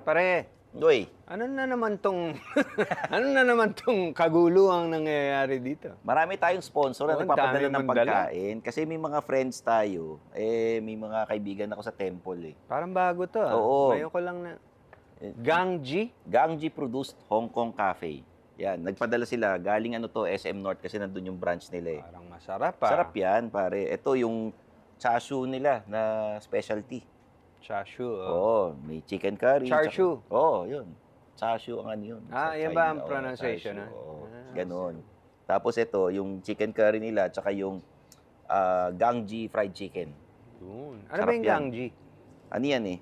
Pare, Doy, ano na naman tong ano na naman tong kaguluhang nangyayari dito? marami tayong sponsor na Oo, ang nagpapadala dami ng mong dala. pagkain. Kasi may mga friends tayo. May mga kaibigan ako sa temple eh. Parang bago to ah. Oo. Ngayon ko lang na Gangji? Gangji Produced Hong Kong Cafe. Yan, nagpadala sila. Galing SM North kasi nandun yung branch nila eh. Parang masarap ah. Sarap yan, pare. Ito yung chashu nila na specialty. Chashu. Oh. Oo, may chicken curry. Charshu. Oo, yun. Chashu ang ano yun. Ah, sa yan ba China. ang Oo, pronunciation, chashu. ah? Oo, Ah, ganon. Tapos ito, yung chicken curry nila, tsaka yung Gangji fried chicken. Yun. Ano Sarap ba yung yan. Gangji? Ano yan eh?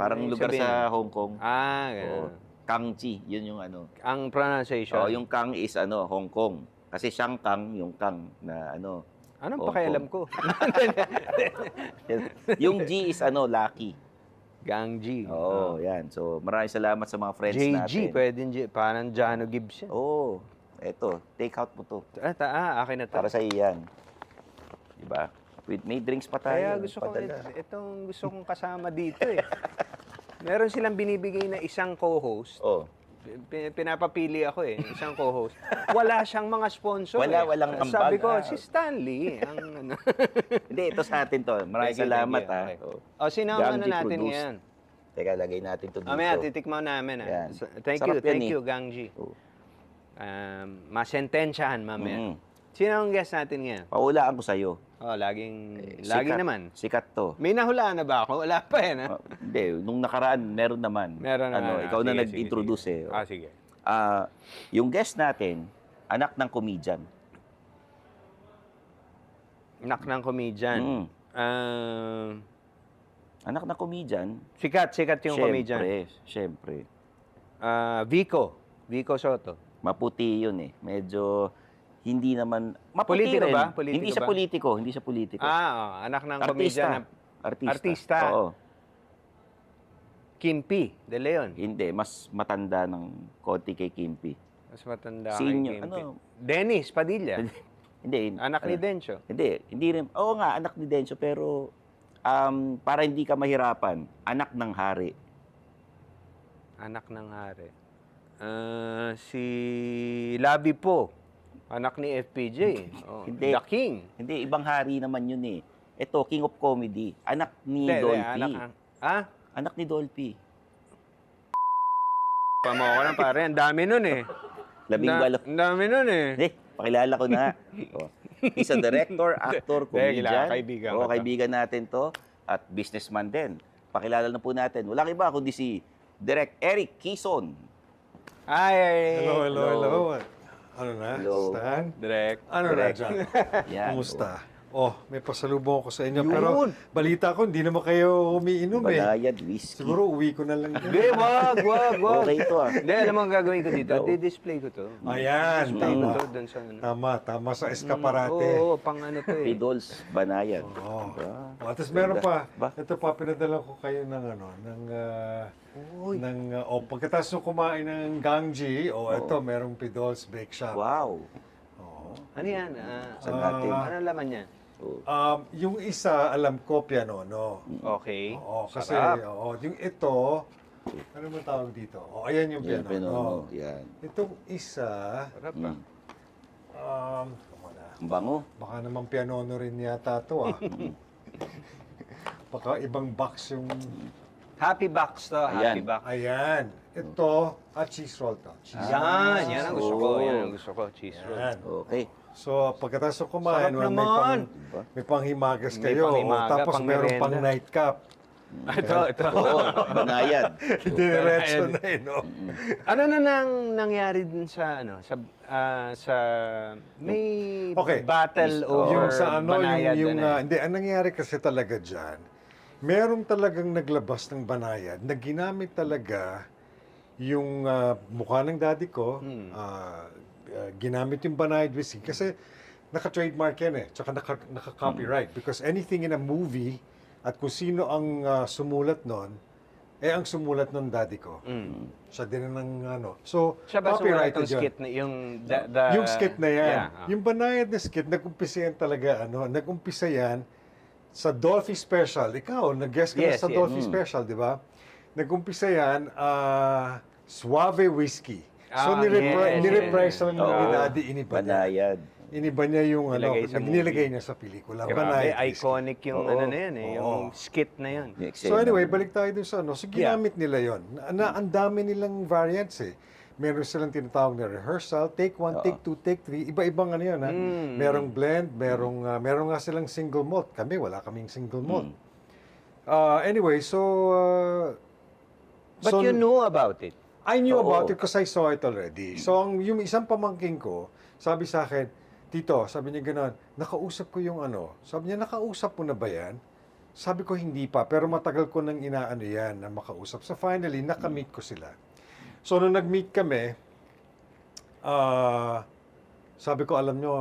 Parang Ano yung lugar sabihin? sa Hong Kong. Ah, Oo. ganun. Kangchi, yun yung ano. Ang pronunciation? Oo, yung Kang is Hong Kong. Kasi siyang Kang, yung Kang na Anong Hong pakialam Kong. ko? Yung G is Lucky. Gangji. Oo, yan. So, maraming salamat sa mga friends JG, natin. pwedeng parang Jano Gibbs yan. Oo. Eto, take out mo to. Akin na to. Para sa iyan. Diba? May drinks pa tayo. Kaya gusto ko, padala. itong gusto kong kasama dito eh. Meron silang binibigay na isang co-host. Oh. Pinapapili ako eh, isang co-host. Wala siyang mga sponsor Walang eh. ambag. Sabi ko, Ah. si Stanley. Ang ano. Hindi, ito sa atin to. Maraming Thank you, salamat thank you. ha. Okay. O, sino ang ano Gangji natin produced. ngayon? Teka, lagay natin to dito. Mamaya, titikman namin. Yan. Thank Sarap yan eh. you, Gangji. Oh. Masentensyahan mamaya. Mm. Sino ang guest natin ngayon? Paulaan ko sa'yo. Oh, lagi Sikat- naman. Sikat to. May nahulaan na ba ako? Wala pa yan, ha? Hindi, nung nakaraan, meron naman. Meron naman. Ikaw na Sige, nag-introduce sige. eh. Sige. Yung guest natin, anak ng comedian. Anak ng comedian. Mm. Ah, Anak ng comedian. sikat yung comedian. Siyempre. Vico Soto. Maputi yun eh. Medyo hindi naman... Maputi Politiko rin. ba? Politiko hindi siya ba? politiko. Hindi siya politiko. Anak ng comedian na Artista. Oo. Kimpi De Leon. Hindi. Mas matanda ng konti kay Kimpi. Mas matanda Senior, kay Kimpi. ano? Dennis Padilla. Hindi. Anak ni Dencho. Hindi rin. Oo nga, anak ni Dencho. Pero para hindi ka mahirapan, anak ng hari. Anak ng hari. Si Labi po. Anak ni FPJ. Oh, Hindi. The King. Hindi, ibang hari naman yun eh. Ito, King of Comedy. Anak ni Hindi, Dolphy. Anak Anak ni Dolphy. Pamo ko lang pare. Ang dami nun eh. 12. Ang dami nun eh. Hindi, pakilala ko na. Oh. He's a director, actor, comedian. kaibigan ko to. Kaibigan natin to. At businessman din. Pakilala na po natin. Walang iba kundi si Direk Eric Quezon. Ay. Hello. Ano na, Hello. Stan? Direct. Ano na Direct. dyan? Yan. Kumusta? Oh, may pasalubong ako sa inyo. Yun. Pero balita ko, hindi naman kayo umiinom eh. Banayad, whiskey. Siguro uwi ko na lang. Hindi, wag. Okay ito ah. Hindi, alam mo ang gagawin ko dito? Di-display ko to. Ayan, Display ko tama. to dun sa ano. Tama sa eskaparate. Oo, pang ano to eh. Pidols, banayad. Oh. Diba? Oh, tapos meron pa. Ba? Ito pa, pinadala ko kayo ng pagkatapos nung kumain ng Gangji, ito, merong Pidols Bake Shop. Wow. Oh. Ano yan? Saan natin? Ano laman yan? Yung isa, alam ko, pianono. Okay. Oo, kasi, Sarap. yung ito, ano mo tawag dito? Ayan yung Yan, piano. pinono. Yan. Itong isa, Sarap ah. tama na. Ang bango. Baka naman pianono rin yata ito ah. Baka ibang box yung, Happy box to, happy Ayan. box. ayan. Ito, cheese roll to. Cheese Yan ang gusto ko. Oh. Yan ang gusto ko. Cheese roll. Ayan. Okay. So, pagkatapos ng kumain, Sarap may naman. may panghimagas May kayo. panghimaga, Tapos pang meron merienda. pang nightcap. Ito. Oo, banayad. Diretso na eh, no? Ano na nangyari din sa sa may Okay. battle over Yung sa ano, Banayad yung na eh. hindi, ang nangyari kasi talaga dyan, merong talagang naglabas ng banayad na ginamit talaga yung mukha ng daddy ko, ginamit yung banayad whiskey kasi naka-trademark yan eh, tsaka naka-copyright because anything in a movie at kung sino ang sumulat nun, ang sumulat ng daddy ko. Siya din ang ano. So, Siya ba sumulat copyrighted ng yun. skit na yung Yung skit na yan. Yeah, Yung banayad na skit, nag-umpisa yan talaga, nag-umpisa yan sa Dolphy Special. Ikaw, nag-guest ka na Yes, sa yes. Dolphy Special, di ba? nag-umpisa yan, Suave Whiskey. So, yes, nireprise yes. naman ni Daddy, iniba niya. Banayad. Iniba niya yung Nilagay sa nilagay niya sa pelikula. Grabe, Banayad Whiskey. iconic yung Oo. ano na yan eh, yung skit na yan. Yung So eksena. anyway, balik tayo dun sa ano. So ginamit nila yon. Ang dami nilang variants eh. Meron silang tinatawag na rehearsal, take 1, take 2, take 3. Iba-ibang ano yan ha. Merong blend, merong nga silang single malt. Kami, wala kaming single malt. Anyway, so... But you knew about it. I knew Oo. about it because I saw it already. So yung isang pamangking ko, sabi sa akin, Tito, sabi niya gano'n, nakausap ko yung ano. Sabi niya, nakausap mo na ba yan? Sabi ko, hindi pa. Pero matagal ko nang inaano yan na makausap. So finally, nakamit ko sila. So nung nag-meet kami, sabi ko, alam nyo,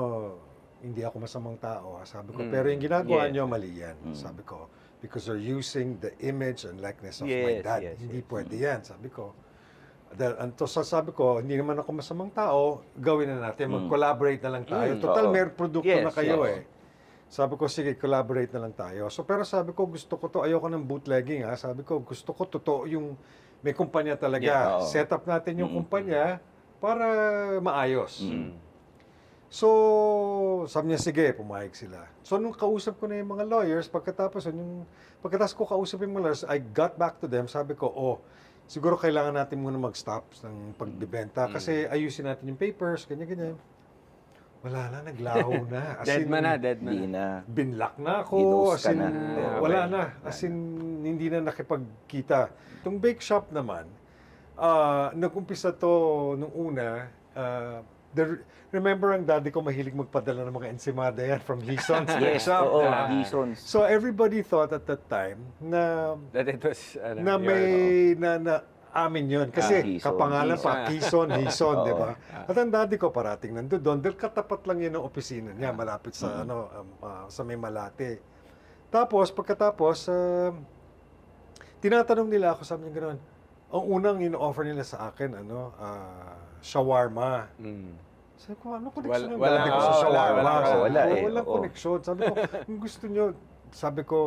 hindi ako masamang tao. Sabi ko, pero yung ginagawa Yes. nyo, mali yan. Sabi ko, because they're using the image and likeness of my Yes, dad. yes, Hindi pwede yan. Sabi ko, sabi ko, hindi naman ako masamang tao, gawin na natin, mag-collaborate na lang tayo. Total, oo. may produkto Yes, na kayo yes. eh. Sabi ko, sige, collaborate na lang tayo. So, pero sabi ko, gusto ko to, ayoko ng bootlegging ha. Sabi ko, gusto ko totoo yung may kumpanya talaga. Yeah, oo. Set up natin yung kumpanya para maayos. So, sabi niya, sige, pumayag sila. So, nung kausap ko na yung mga lawyers, pagkatapos ko kausap yung mga lawyers, I got back to them, sabi ko, siguro kailangan natin muna mag-stop ng pagbibenta kasi ayusin natin yung papers, ganyan-ganyan. Wala na, naglaho na. As Dead in, man na, dead man Hindi na. na. binlock na ako. Ginost As ka in, na. wala Okay. na. As in, hindi na nakipagkita. Itong bake shop naman, nag-umpisa to nung una, remember ang daddy ko mahilig magpadala ng mga ensimada yan from Leeson's bake Yes, shop. oo, Dizons. So everybody thought at that time na That it was, na may na amin yun. Kasi Hison. kapangalan pa, Hison, Hison, Oo. di ba? At ang daddy ko parating nandun doon. Dahil katapat lang yun ang opisina niya, malapit sa, sa may Malate. Tapos, pagkatapos, tinatanong nila ako, sabi niya gano'n, ang unang in-offer nila sa akin, shawarma. Sabi ko, ano connection ng Wala- daddy ko sa wala- shawarma? wala- Sabi ko, wala eh, walang oo. connection. Sabi ko, kung gusto nyo, sabi ko,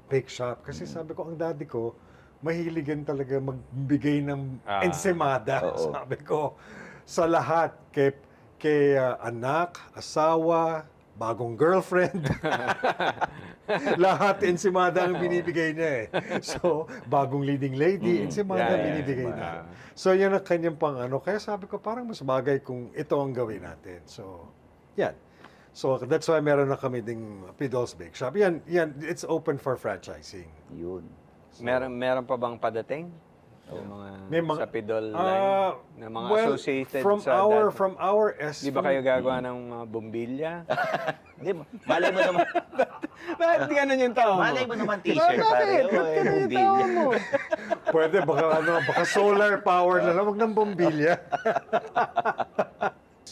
bake shop. Kasi sabi ko, ang daddy ko, mahiligan talaga magbigay ng ensimada. Oo. Sabi ko, sa lahat, kay anak, asawa, bagong girlfriend. Lahat ensimada ang binibigay niya eh. So, bagong leading lady, ensimada ang binibigay niya. So, yan ang kanyang pang ano. Kaya sabi ko, parang mas bagay kung ito ang gawin natin. So, yan. So, that's why meron na kami ding Pidol's Bake Shop. Yan, it's open for franchising. Yun. Meron pa bang padating? Yung May mga- sa Pidol line? Na mga associated sa dati? From our Di ba kayo gagawa ng mga bombilya? Hindi, malay mo naman. Bakit ganun yung tao mo? Malay mo naman t-shirt. Bakit? pare. Ba't ganun yung tao Bumbilya. mo? Pwede, baka solar power na lang, wag ng bombilya.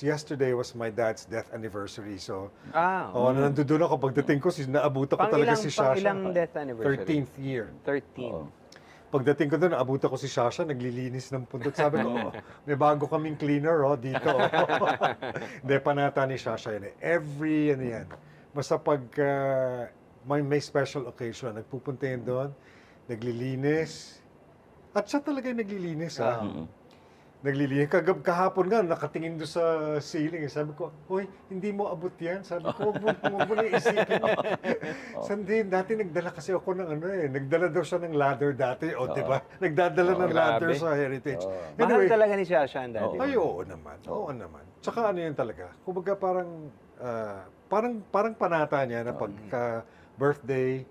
Yesterday was my dad's death anniversary, so nandun ako. Pagdating ko, naabutan ko talaga si Shasha. Pang-ilang death anniversary? 13th year. 13. Oo. Pagdating ko doon, naabutan ko si Shasha, naglilinis ng pundot. Sabi ko, may bago kaming cleaner, dito. Hindi, panata ni Shasha yan. Every, yan. Basta pag may special occasion, nagpupunta yun doon, naglilinis. At siya talaga yung naglilinis, ha? Naglilinis. Kahapon nga, nakatingin doon sa ceiling. Sabi ko, hoy, hindi mo abot yan. Sabi ko, huwag mo na isipin. Sandi, dati nagdala kasi ako ng nagdala daw siya ng ladder dati. Di ba? Nagdadala ng ladder Grabe. sa Heritage. Mahal talaga ni Shasha ang dati. Ay, oo naman. Oo naman. Tsaka ano yun talaga. Kumbaga parang panata niya na pagka birthday,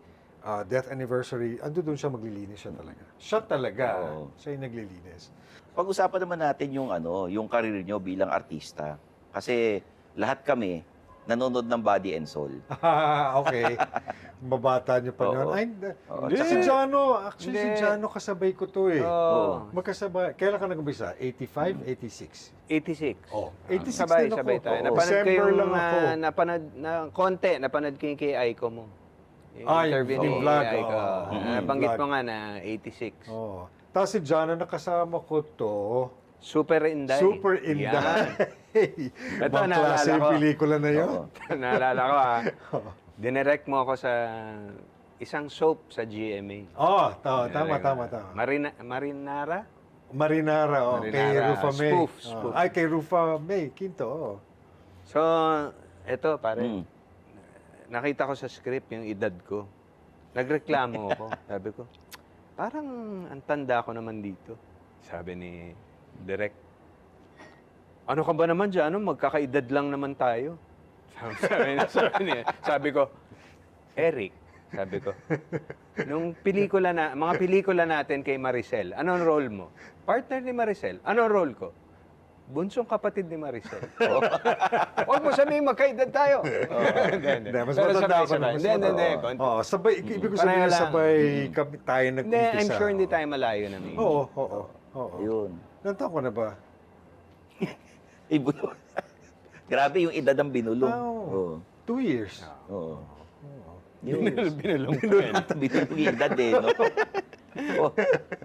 death anniversary, ando doon siya maglilinis siya talaga. Siya talaga. Oo. Siya yung naglilinis. Pag-usapan naman natin yung karir nyo bilang artista. Kasi lahat kami nanonood ng Body and Soul. Okay. Mabata niyo pa Oo. noon. Ay, Oo. si Jano, actually si Hindi. Jano kasabay ko to eh. Oo. Magkasabay. Kailan ka nag-umpisa? 85, 86? 86. Oh, 86 Sabay, din ako. sabay tayo. Oo. Napanood ko December yung, lang ako. napanood ko yung kay Aiko mo. Yung Ay, interview yung ni vlog, Aiko. oo. Nabanggit Vlog. mo nga na 86. Oh. Tapos si Jano, nakasama ko to. Super Inday. Super Yan. Inday. Ito, Ibang naalala klase yung ko. pelikula na yun. Oo. Naalala ko Dinirect mo ako sa isang soap sa GMA. Oh, tama. Marinara? Marinara, kay Marinara, Rufa May. spoof. Ay, kay Rufa May, Quinto, So, eto pare, Mm. nakita ko sa script yung edad ko. Nagreklamo ako. Sabi ko, parang ang tanda ko naman dito. Sabi ni Direk, ano ka ba naman dyan? Magkakaedad lang naman tayo. Sabi ko, Eric, sabi ko, nung mga pelikula natin kay Maricel, anong role mo? Partner ni Maricel. Anong role ko? Bunsong kapatid ni Maricel. Huwag mo sabihin magkaedad tayo. Hindi, mas Pero matanda ako sabay-sabay. Hindi. konti. Oo, sabay, ibig ko Pareho sabihin lang. sabay kami tayo Hindi, nag-umpisa. I'm sure hindi tayo malayo na may. Oo. Yun. Ilan taon ko na ba? Ibulong. Grabe yung edad ng binulong. Oo. 2 years. Oo. Binulong ko yan. Binulong yung edad eh, no? Oh,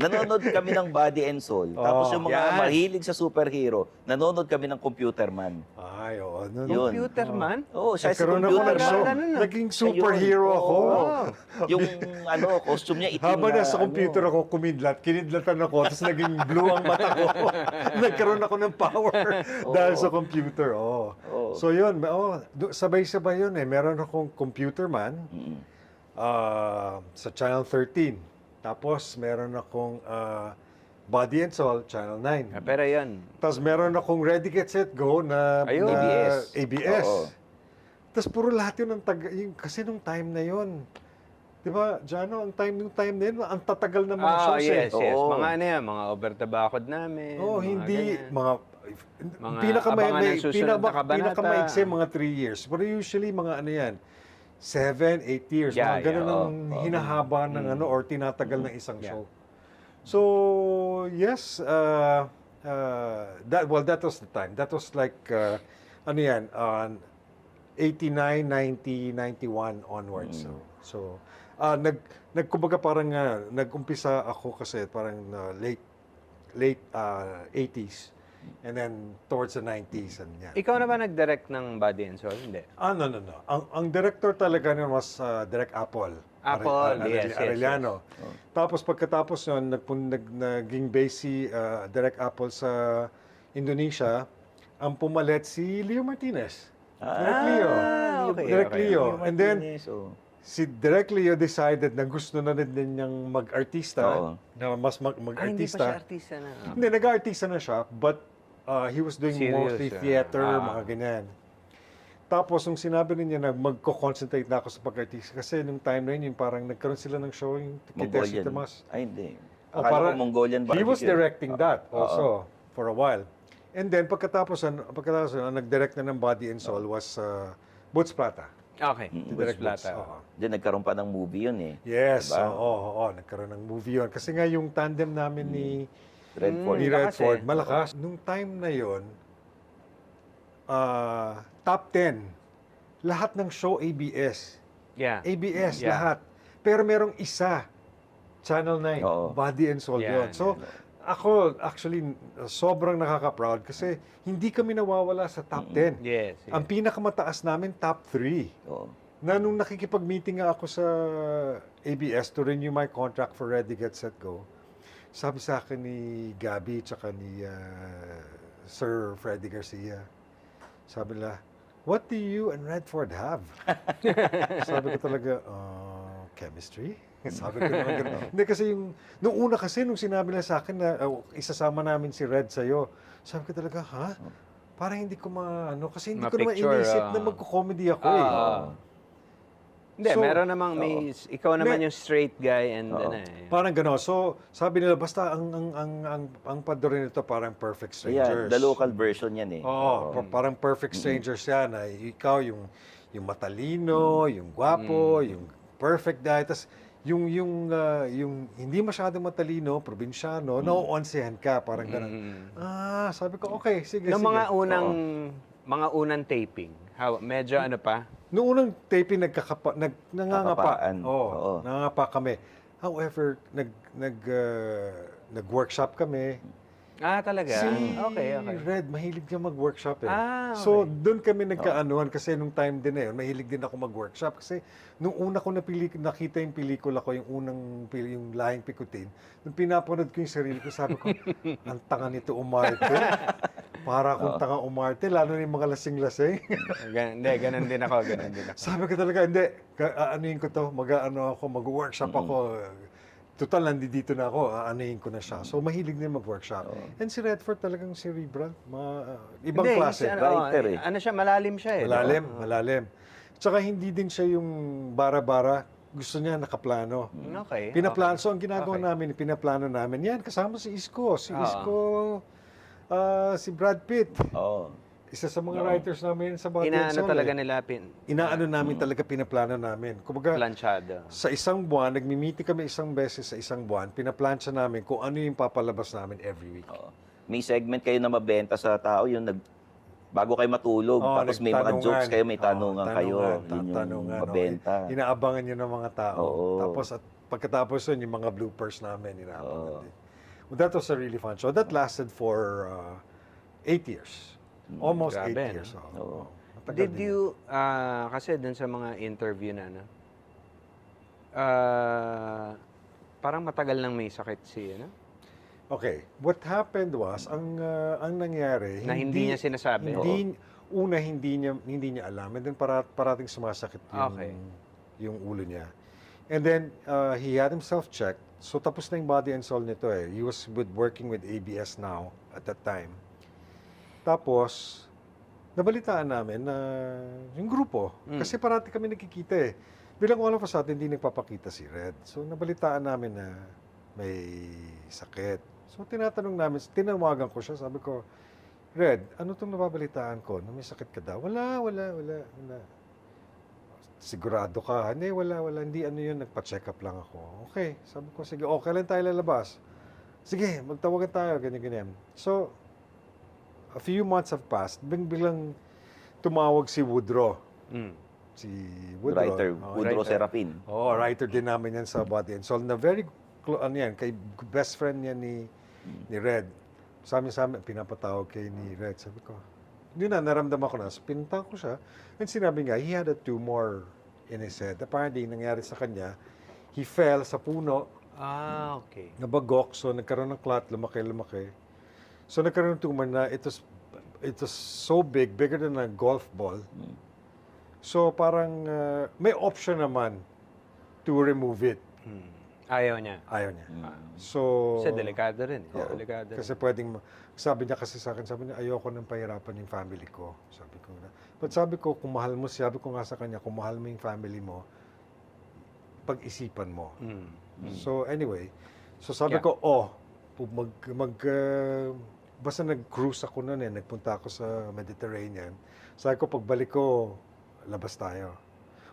nanonood kami ng Body and Soul. Tapos yung mga yan. mahilig sa superhero, nanonood kami ng Computer Man. Ay, oo. Yun. Computer man? Oo, siya si Nagkaroon ako Computer ng Man. show. Ganun na. Naging superhero Ayun, ako. oo. Yung costume niya itim Habang na, nasa computer ako, kinidlatan ako, tapos naging blue ang mata ko. Nagkaroon ako ng power dahil sa computer. Oh. Oo. So yun, sabay-sabay yun eh. Meron akong Computer Man Mm. sa Channel 13. Tapos meron akong Body and Soul, Channel 9. Pero yan, Tapos meron akong Ready, Get, Set, Go na, Ayun. na ABS. ABS. Oo. Tapos puro lahat yun kasi nung time na yun. Di ba, Jano, nung time na yun, ang tatagal ng mga shows yes. Oo. Mga ano yan, mga over the bakod namin. Oh, mga hindi ganyan. mga abangan ng susunod na kabanata. pinakamaigsi mga 3 years. Pero usually mga ano yan, 7, 8 years. Yeah, mga ganun yeah, ang hinahaba ng ano or tinatagal ng isang show. So, yes, that was the time. That was like ano yan, 89, 90, 91 onwards. So, kumbaga parang nag-umpisa ako kasi parang late 80s and then towards the 90s and yan. Ikaw na ba nag-direct ng Body and Soul? Hindi. No. Ang director talaga nun was Direk Apple. Apple, yes. Arellano. Tapos pagkatapos nun, naging base si Direk Apple sa Indonesia. Ang pumalit si Leo Martinez. Direk Leo. okay, Direk okay. Leo. And then, Martinez, oh. si Direk Leo decided na gusto na rin niyang mag-artista. Oo. Na mas Hindi pa siya mag-artista. artista na. Hindi, nag-artista na siya, but he was doing Serious, mostly theater, mga ganyan. Tapos, nung sinabi niya na magko-concentrate na ako sa pag-artista, kasi nung time na yun, yung parang nagkaroon sila ng show yung Kitesi Mongolian. Tomas. Ay, hindi. Oh, Akala para- ko Mongolian He was barbecue. directing that also for a while. And then, pagkatapos nag-direct na ng Body and Soul was Boots Plata. Okay. Direk Boots Plata. Oo. Diyan nagkaroon pa ng movie yun eh. Yes, Diba? oo, nagkaroon ng movie yun. Kasi nga yung tandem namin ni Redford. ni Lakas Redford, eh. malakas. Nung time na yon, top 10, lahat ng show ABS. Yeah. ABS, Yeah. lahat. Pero merong isa, Channel 9, Oo. Body and Soul Yeah, yun. So, ako, actually, sobrang nakaka-proud kasi hindi kami nawawala sa top 10. Yes. Ang pinakamataas namin, top 3. Oo. Na nung nakikipag-meeting nga ako sa ABS to renew my contract for Ready, Get, Set, Go, sabi sa akin ni Gabby tsaka ni Sir Freddy Garcia, sabi nila, what do you and Redford have? Sabi ko talaga, chemistry? Sabi ko naman ganun. Hindi kasi nung una kasi, nung sinabi nila sa akin na isasama namin si Red sa'yo, sabi ko talaga, ha? Parang hindi ko kasi hindi ko naman Ma-picture, inisip na magko-comedy ako eh. Hindi, So, meron namang ikaw naman yung straight guy and ano eh. Parang gano'n. So, sabi nila, basta ang padre nito parang perfect strangers. Ayan, the local version yan eh. Oo, parang perfect strangers yan. Ikaw yung matalino, yung gwapo, yung perfect guy. Tapos, yung hindi masyadong matalino, probinsyano, nauonsehan ka, parang gano'n. Sabi ko, okay, sige, Noong sige. mga unang taping, medyo ano pa? Noong unang taping, nangangapa. Kakapaan. Oo. Nangangapa kami. However, nag-workshop kami. Ah, talaga? Si Okay. Red, mahilig niya mag-workshop eh. Ah, okay. So, doon kami nagkaanuhan kasi nung time din na yun, mahilig din ako mag-workshop. Kasi nung una ko nakita yung pelikula ko, yung yung Lahing Pikutin, nung pinapanood ko yung sarili ko, sabi ko, ang tanga nito umarte. Para akong tanga umarte, lalo na yung mga lasing-lasing. Hindi, ganun din ako. Sabi ko talaga, hindi, aanuhin ko to, mag-workshop ako. Total, nandito na ako, aanuhin ko na siya. So, mahilig din mag-workshop. And si Redford talagang cerebral, ibang Hindi, klase. Writer eh. Ano siya, malalim siya eh. Malalim. Tsaka hindi din siya yung bara-bara. Gusto niya nakaplano. Okay. Pinaplano. So, ang ginagawa Okay. namin, pinaplano namin. Yan, kasama si Isko. Si Brad Pitt. Oo. Isa sa mga writers namin sa Body and Inaano Soul. talaga nila Inaano namin talaga, pinaplano namin. Kumbaga, planchado. sa isang buwan, nagmi-meeting kami isang beses sa isang buwan, pinaplansya namin kung ano yung papalabas namin every week. Oo. May segment kayo na mabenta sa tao, yung bago kayo matulog, Oo, tapos may mga nagtanungan. jokes kayo, may tanungan Oo, kayo. tanungan, Yun yung tanungan, mabenta. Inaabangan nyo ng mga tao. Oo. Tapos at pagkatapos yun, yung mga bloopers namin, inaabangan Oo. din. Well, that was a really fun show. That lasted for 8 years. Almost Grabe, 8 years. no? Oo. Oo. Matagal Did din. you, kasi dun sa mga interview na, parang matagal nang may sakit si, Okay, what happened was, ang nangyari, na hindi niya sinasabi. hindi niya alam. And then parating sumasakit Okay. yung ulo niya. And then, he had himself checked. So, tapos na yung Body and Soul nito eh. He was working with ABS now at that time. Tapos, nabalitaan namin na yung grupo, kasi parati kami nakikita eh. Bilang all of us atin, hindi nagpapakita si Red. So, nabalitaan namin na may sakit. So, tinawagan ko siya, sabi ko, Red, ano itong nababalitaan ko? Na may sakit ka daw? Wala. Sigurado ka? Hindi, wala. Hindi ano yun, nagpa-check up lang ako. Okay, sabi ko, sige, okay lang tayo lalabas. Sige, magtawagan tayo, ganyan. So, a few months have passed, biglang tumawag si Woodrow. Si Woodrow. Writer, Woodrow Serapin. Writer din namin yan sa Body and Soul. Na very, kay best friend niya ni Red. Sa amin, pinapatawag kay ni Red. Sabi ko, yun na, naramdaman ko na. So, pinunta ko siya. And sinabi nga, he had a tumor in his head. Apparently, nangyari sa kanya, he fell sa puno, Ah, okay. nabagok, so nagkaroon ng clot, lumaki. So nagkaroon ng tumor na it was so bigger than a golf ball. So parang may option naman to remove it. Ayaw niya. Ayaw niya. So Kasi delikado rin. oo, Delikado kasi rin. sabi niya kasi sa akin, sabi niya, ayoko nang pahirapan yung family ko. Sabi ko na. But sabi ko, sabi ko nga sa kanya, kung mahal mo yung family mo, pag-isipan mo. So anyway, so sabi Yeah. ko, basta nag-cruise ako noon nagpunta ako sa Mediterranean. Sabi ko, pagbalik ko, labas tayo.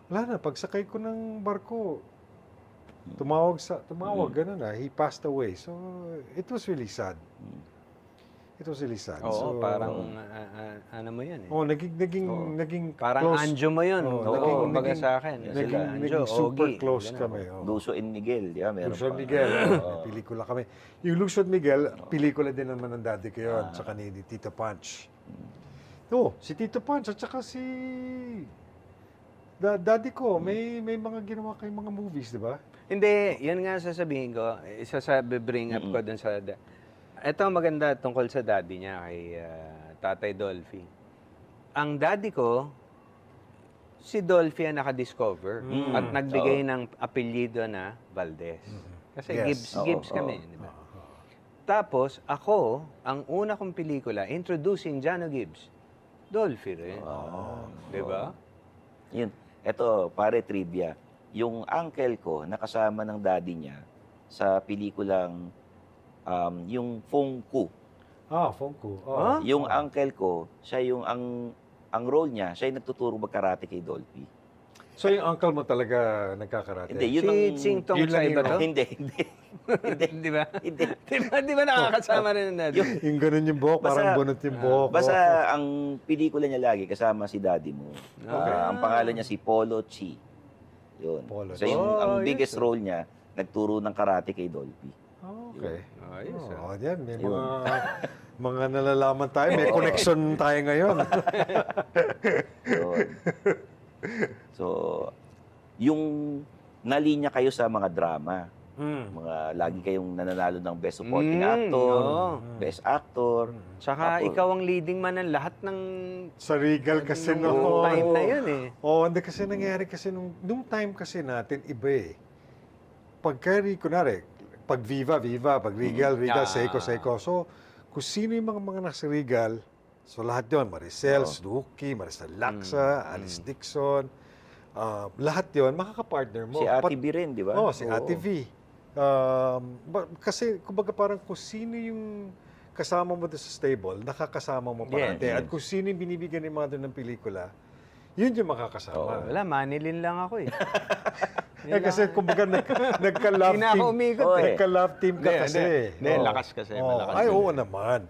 Wala na, pagsakay ko ng barko, tumawag, gano'n na, he passed away. So, it was really sad. It was really sad. Oo, So, parang, ano mo yun eh. naging Parang close. Anjo mo yun. Oo, Kumbaga naging- sa akin. Naging super close kami. Oh. Lucio and Miguel, di ba? Meron Lucio pa. Miguel, pelikula kami. Yung Lucio Miguel, pelikula din naman ng daddy ko yun, tsaka ni Tito Punch. Si Tito Punch at tsaka si daddy ko, may mga ginawa kayong mga movies, di ba? Hindi, yun nga sasabihin ko. Bring up ko dun sa... Ito maganda tungkol sa daddy niya kay Tatay Dolphy. Ang daddy ko, si Dolphy ang nakadiscover at nagbigay ng apelyido na Valdez. Kasi Yes. Gibbs kami, di ba? Tapos, ako, ang una kong pelikula, introducing Jano Gibbs, Dolphy rin. Di ba? Yun. Ito, pare trivia. Yung uncle ko, nakasama ng daddy niya sa pelikulang yung Fong Ku. Fongku. Yung uncle ko, siya yung ang role niya, siya yung nagtuturo magkarate kay Dolphy. So yung uncle mo talaga nagkakarate? Hindi, yun Si ang... Ching Tong yun lang sa iba yun, to? Hindi. Di ba? Hindi. Di ba nakakasama rin ng daddy? Yung ganun yung buhok, parang bunot yung buhok. Basta ang pelikula niya lagi, kasama si daddy mo. Ang pangalan niya si Polo Chi. Yun. Polo So yung, Chi. ang biggest role niya, nagturo ng karate kay Dolphy. Okay. Ayos, Oh, yan. May Yun. mga nalalaman tayo. May connection tayo ngayon. Yun. So, yung nalinya kayo sa mga drama, mga lagi kayong nananalo ng Best Supporting Actor, oo. Best Actor. Tsaka Tapos- ikaw ang leading man ng lahat ng Sa Regal kasi nung time na yun eh. Oh, hindi kasi nangyari kasi nung time kasi natin iba eh. Pagka, kunwari, pag Viva, pag Regal, Ah. Seiko. So, kung sino yung mga nasa Regal, so lahat yun, Maricel, Suzuki, Maricel Laksa, Alice Dixon, lahat yun, makakapartner mo. Si Ate B rin, di ba? Oh, si Oo. Ate V. Kasi, kumbaga parang kung sino yung kasama mo doon sa stable, nakakasama mo parati. Yes. At kung sino yung binibigyan ni Mother ng pelikula, yun yung makakasama. Wala, manilin lang ako eh. Kasi kumbaga nagka-love Hindi na ako team. umikot Oh, eh. Nagka-love team ka Hindi, kasi. hindi, Oo. lakas kasi, Oo. malakas Ay, yun. oo naman.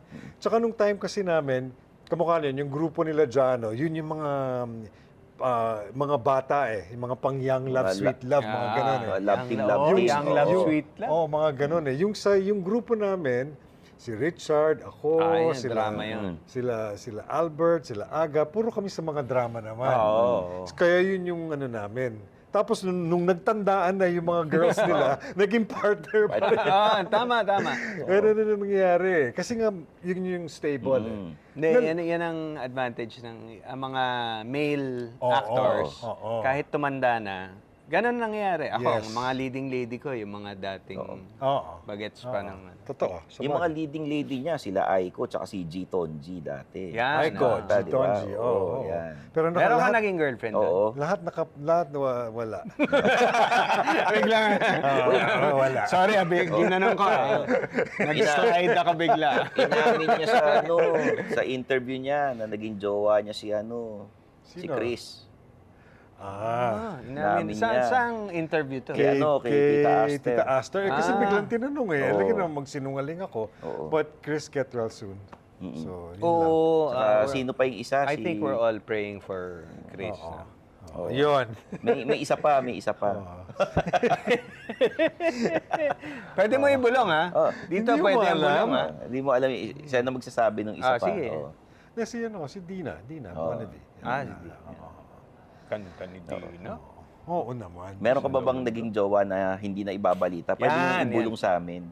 Tsaka nung time kasi namin, kamukha yun, yung grupo nila Jano, yun yung mga bata eh. Yung mga pang-young love, Mga sweet love, mga ganun eh. Love team, love Yung team. young love, Oo. sweet love. Oh, mga ganun eh. Yung grupo namin, si Richard, ako, Yan, sila, drama yun. sila Albert, sila Aga, puro kami sa mga drama naman. Oo. Kaya yun yung ano namin. Tapos nung nagtandaan na yung mga girls nila, naging partner pa rin. Tama. Pero ano na nangyayari? Kasi nga, yun yung stable eh. Hindi, yan ang advantage ng mga male Oo, actors. oo. Kahit tumanda na, ganun nangyayari. Ako, Yes. ang mga leading lady ko, yung mga dating Oo. bagets pa naman. Totoo. Yung mga leading lady niya, sila Aiko, tsaka si G. Tonji dati. Yan. Aiko, Bata, G. di ba? Tonji, Oo, oo. yan. Pero Meron ka lahat, naging girlfriend doon? Oo. lahat wala. Biglang. Wala. Sorry, ginanong ko. Nag-slide ako bigla. Inamin niya sa sa interview niya na naging jowa niya si si Sino? Chris. Inamin. Namin Saan niya. saang interview to? Kay kay Tita Tita Aster. Aster. Kasi biglang tinanong eh. Oo. Lagi naman magsinungaling ako. Oo. But Chris get well soon. So, yun lang. Oo. Saka sino pa yung isa? I think we're all praying for Chris. Oo. no? Yun. May isa pa. Pwede mo ibulong ha? Oh. Dito Hindi mo pwede alam. ibulong ha? Hindi mo alam, siya na magsasabi ng isa pa. sige. Oo. Si Dina. Oo. Wannabe. Si Dina. Kanta ni Dina. Oo naman. Meron ka ba bang naging jowa na hindi na ibabalita? Pwede mo Yan, ibulong sa amin.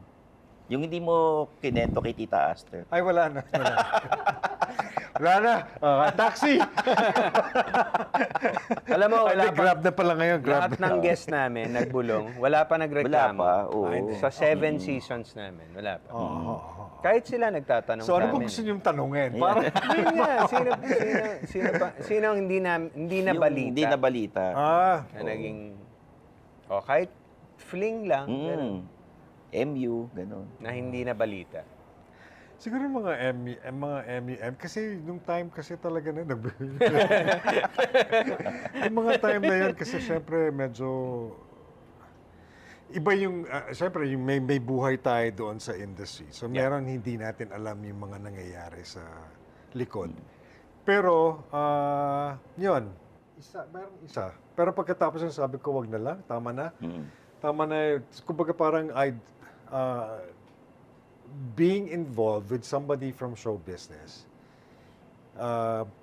Yung hindi mo kinento kay Tita Aster. Ay, wala na. Wala na. Taxi! Alam mo, Ay, grab na pala ngayon. Grab lahat ng guest namin nagbulong. Wala pa nagreklamo. Wala pa, oo. Sa 7 seasons namin, wala pa. Kahit sila nagtatanong So, sa ano ba amin. gusto niyong tanungin? Yeah. Parang, Yun nga, sino ang hindi na Yung balita? Hindi na balita. Na naging, kahit fling lang, ganun, MU, gano'n. na hindi na balita. siguro mga MEM. Kasi nung time kasi talaga na yung mga time na yun, kasi syempre medyo iba yung, syempre yung may buhay tayo doon sa industry. So meron hindi natin alam yung mga nangyayari sa likod. Pero, yun, meron isa. Pero pagkatapos yung sabi ko, wag na lang, tama na. Tama na, kumbaga parang being involved with somebody from show business,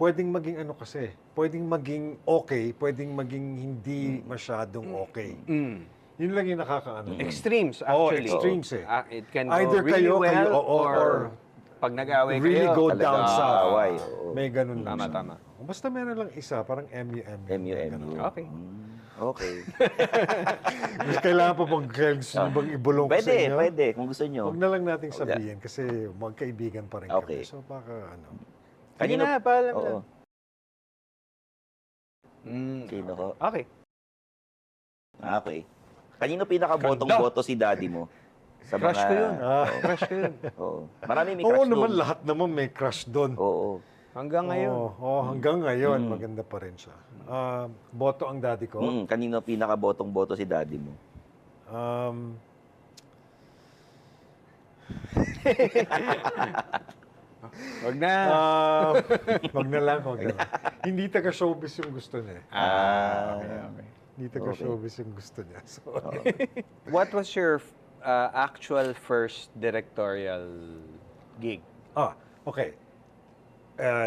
pwedeng maging ano kasi, pwedeng maging okay, pwedeng maging hindi masyadong okay. Yun lang yung nakakaano. Extremes, Oo, actually. extremes eh. It can Either go really kayo, well, or pag nag-away really kayo, go talaga down sa away, oo. may ganun lang siya. Tama. Basta meron lang isa, parang MUM. MU. Okay. Okay. Mas kailangan pa bang gusto nyo bang ibulong ko sa inyo? Pwede, kung gusto nyo. Huwag na lang nating sabihin kasi magkaibigan pa rin Okay. kami. So baka ano. Sige na, paalam na. Oo. Sino ko? Okay. Okay. Kanino pinaka-botong-boto si daddy mo? Sa Crush ko yun. Crush ko yun. Oo. Marami may Oo crush naman, doon. lahat naman may crush doon. Oo. Hanggang ngayon. Oo, hanggang ngayon, maganda pa rin siya. Boto ang daddy ko. Kanino pinaka-botong-boto si daddy mo? Wag na. Wag na lang. Hindi taga-showbiz yung gusto niya. Okay. Hindi taga-showbiz yung gusto niya. So, What was your actual first directorial gig? Okay.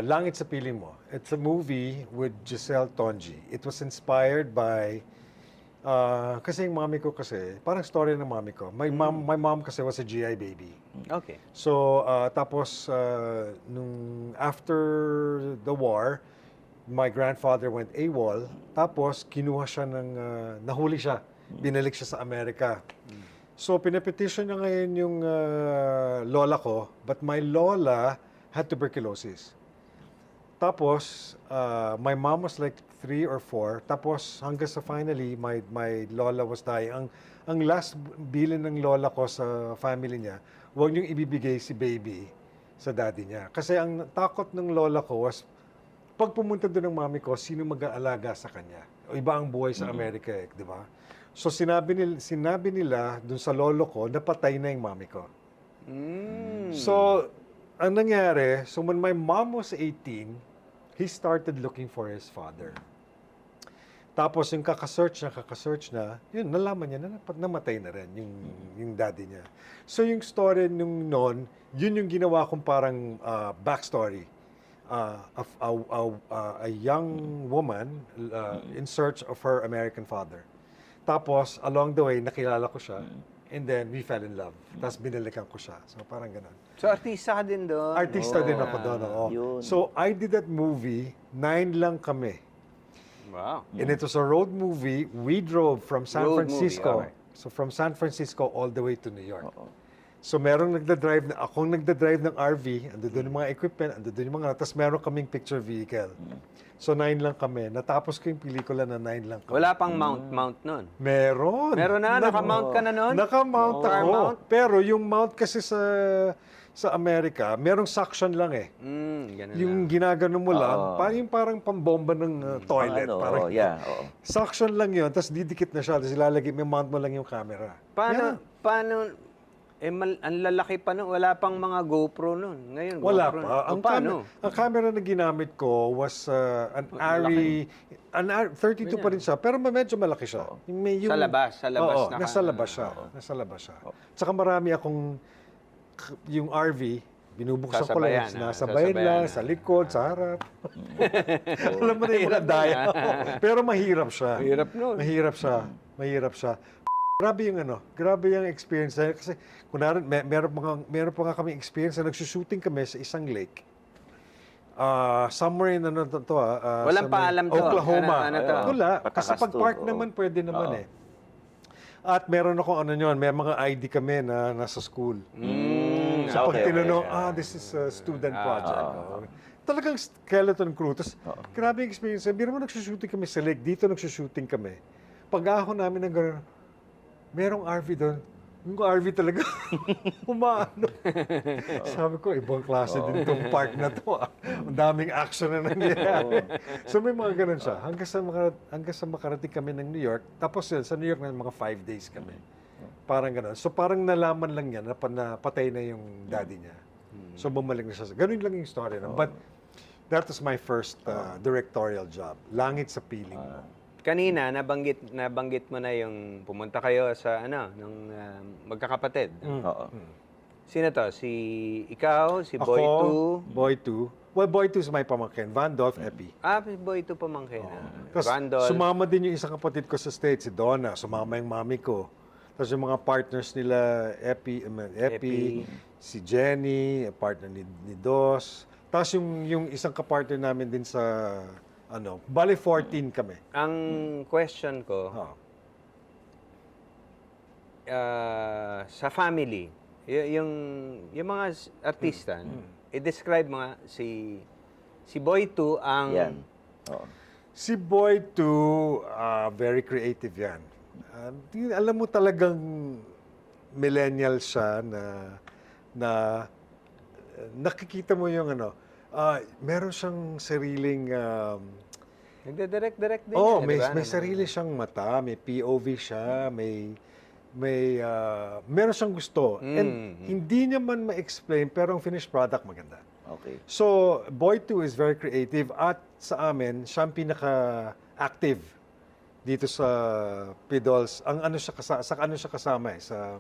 Langit sa Piling Mo. It's a movie with Giselle Tonji. It was inspired by kasi yung mami ko kasi, parang story ng mami ko. My mom kasi was a GI baby. Okay. So, tapos, after the war, my grandfather went AWOL. Tapos, kinuha siya nahuli siya. Binalik siya sa Amerika. So, pinapetition niya ngayon yung lola ko. But my lola had tuberculosis. Tapos, my mom was like 3 or 4. Tapos, hanggang sa finally, my lola was dying. Ang last bilin ng lola ko sa family niya, huwag niyong ibibigay si baby sa daddy niya. Kasi ang takot ng lola ko was, pag pumunta doon ng mami ko, sino mag-aalaga sa kanya? O iba ang buhay sa Amerika di ba? So, sinabi nila doon sa lolo ko, napatay na yung mami ko. So, ang nangyari, so when my mom was 18, he started looking for his father. Tapos yung kakasearch na, yun, nalaman niya na namatay na rin yung daddy niya. So yung story noon, yun yung ginawa kong parang backstory. A young woman in search of her American father. Tapos, along the way, nakilala ko siya. And then, we fell in love. Tapos, binalikan ko siya. So, parang ganun. So, artista ka din doon? Artista din ako doon. Oo. Yun. So, I did that movie. 9 lang kami. Wow. And it was a road movie. We drove from San Road Francisco. movie, okay. So, from San Francisco all the way to New York. Oo. So, akong nagda-drive ng RV, ando doon yung mga equipment, ando doon yung mga, tapos meron kaming picture vehicle. So, 9 lang kami. Natapos ko yung pelikula na 9 lang kami. Wala pang mount nun? Meron. Meron na? Naka-mount ka na nun? Naka-mount Car ako. mount? Pero yung mount kasi sa Amerika, merong suction lang eh. Ganun Yung lang. ginagano mo lang, parang pambomba ng toilet. Ano, Parang, oo. suction lang yun, tapos didikit na siya, tapos ilalagay, may mount mo lang yung camera. Paano, ang lalaki pa nun, wala pang mga GoPro nun. Ngayon, Wala GoPro. pa. Ang camera na ginamit ko was an Arri, 32 pa rin siya, pero medyo malaki siya. Sa labas Oo, naka- nasa labas siya. Nasa labas siya. Tsaka marami akong, yung RV, binubuksan ko lang, Sasabayan, sinasabayan lang, sasabayan. sa likod, sa harap. Alam mo na yung mga daya. Pero mahirap siya. Mahirap nun. Mahirap siya. Grabe yung experience na kasi kunwari meron pa nga kami experience na nagsushooting kami sa isang lake. Somewhere in Walang sa paalam to. Oklahoma. Ano to? Wala, kasi Patakas pag to, park oo. naman pwede naman eh. At meron ako may mga ID kami na nasa school. So pag tinanong, this is a student project. Talagang skeleton crew. Tapos, grabe yung experience. Biro mo nagsushooting kami sa lake. Dito nagsushooting kami. Pag-ahon namin ng gano'n, merong RV doon. Yung RV talaga, umaano. Sabi ko, ibang klase din itong park na to. Ang daming action na nangyayari. So may mga ganun siya. Hanggang sa makarating kami ng New York. Tapos yun, sa New York na mga 5 days kami. Parang ganun. So parang nalaman lang niya na patay na yung daddy niya. So bumalik na siya. Ganun lang yung story. But that was my first directorial job. Langit sa Piling Mo. Kanina, nabanggit mo na yung pumunta kayo sa nung magkakapatid. Oo. Sino to? Si ikaw, si Boy 2. Boy 2. Well, Boy 2 is my pamangkin. Vandolph, Epi. Si Boy 2 pamangkin. Tapos sumama din yung isang kapatid ko sa States, si Donna. Sumama yung mami ko. Tapos yung mga partners nila, Epi, si Jenny, partner ni Dos. Tapos yung isang kapartner namin din sa bali 14 kami. Ang question ko, sa family, yung mga artista, i-describe mo nga si Boy 2 ang... Yan. Oo. Si Boy 2, very creative yan. Alam mo talagang millennial siya na nakikita mo yung meron siyang sariling... Nagde-direct din Oh, yan, di ba? may sarili siyang mata, may POV siya, meron siyang gusto. And hindi niya man ma-explain, pero ang finished product maganda. Okay. So, Boy 2 is very creative at sa amin, siya ang pinaka-active dito sa Pidols. Ang ano siya kasama sa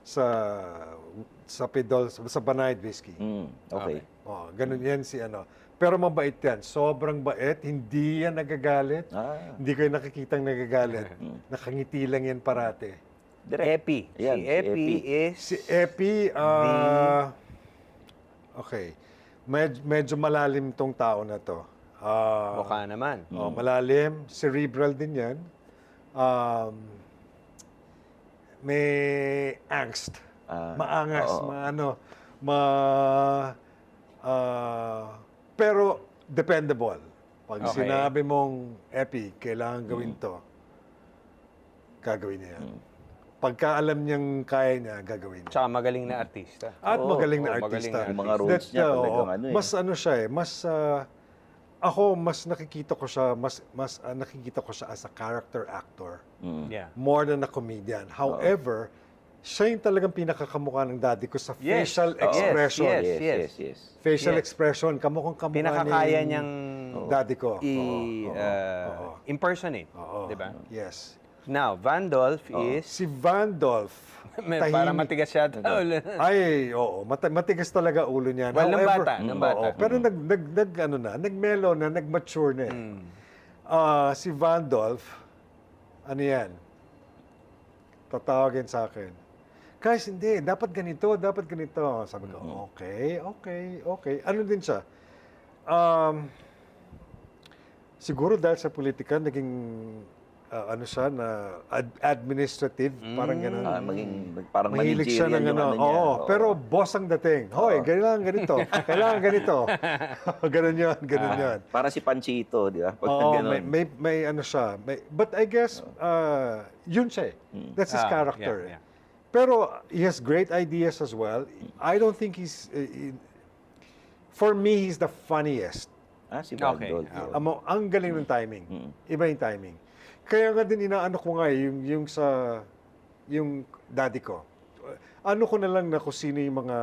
sa pedal, sa Banayad Whiskey. Okay. Oh, ganun yan si ano. Pero mabait yan. Sobrang bait. Hindi yan nagagalit. Hindi ko yung nakikitang nagagalit. Nakangiti lang yan parate. Direct. Epi. Ayan, Si si Epi Epi. is... Si Epi, okay. Medyo malalim tong tao na to. Mukha naman. Malalim. Cerebral din yan. May angst. Maangas. oo. Pero dependable. Pag Okay. sinabi mong, Epi, kailangan gawin to, gagawin niya yan. Pagka alam niyang kaya niya, gagawin niya. Tsaka magaling na artista. At Oo, magaling na magaling artista. na Yung mga roles niya talagang ano eh. Mas ano siya eh, ako mas nakikita ko siya, nakikita ko siya as a character actor Yeah. more than a comedian. However, siya yung talagang pinakakamukha ng daddy ko sa Yes. facial Oo. expression. Yes. Facial Yes. expression, kamukhang kamukha Pinakakaya ni niyang daddy ko. impersonate. Oo. Di ba? Yes. Now, Vandolph is... Si Vandolph, Para matigas siya ulo. Ay, oo. Matigas talaga ulo niya. Well, ng bata. Oo, pero nag-mellow na, nag-mature na. Si Vandolph, ano yan? Tatawagin sa akin. Guys, hindi. Dapat ganito, dapat ganito. Sabi ko, okay. Ano din siya? Siguro dahil sa politika, naging ano siya na administrative, parang gano'n. Parang Mahilig siya ng managerial yung ano. ano niya. Oo, pero boss ang dating. Hoy, kailangan ganito. Kailangan ganito. ganun yun. Para si Panchito, di ba? Pag Oo, ganun. may ano siya. But I guess, yun siya eh. That's his character. Yeah. Pero he has great ideas as well. I don't think he's, for me, he's the funniest. Si Okay. Bandol. Ang galing ng timing. Iba yung timing. Kaya nga din inaano ko nga yung daddy ko. Ano ko na lang na kung sino yung mga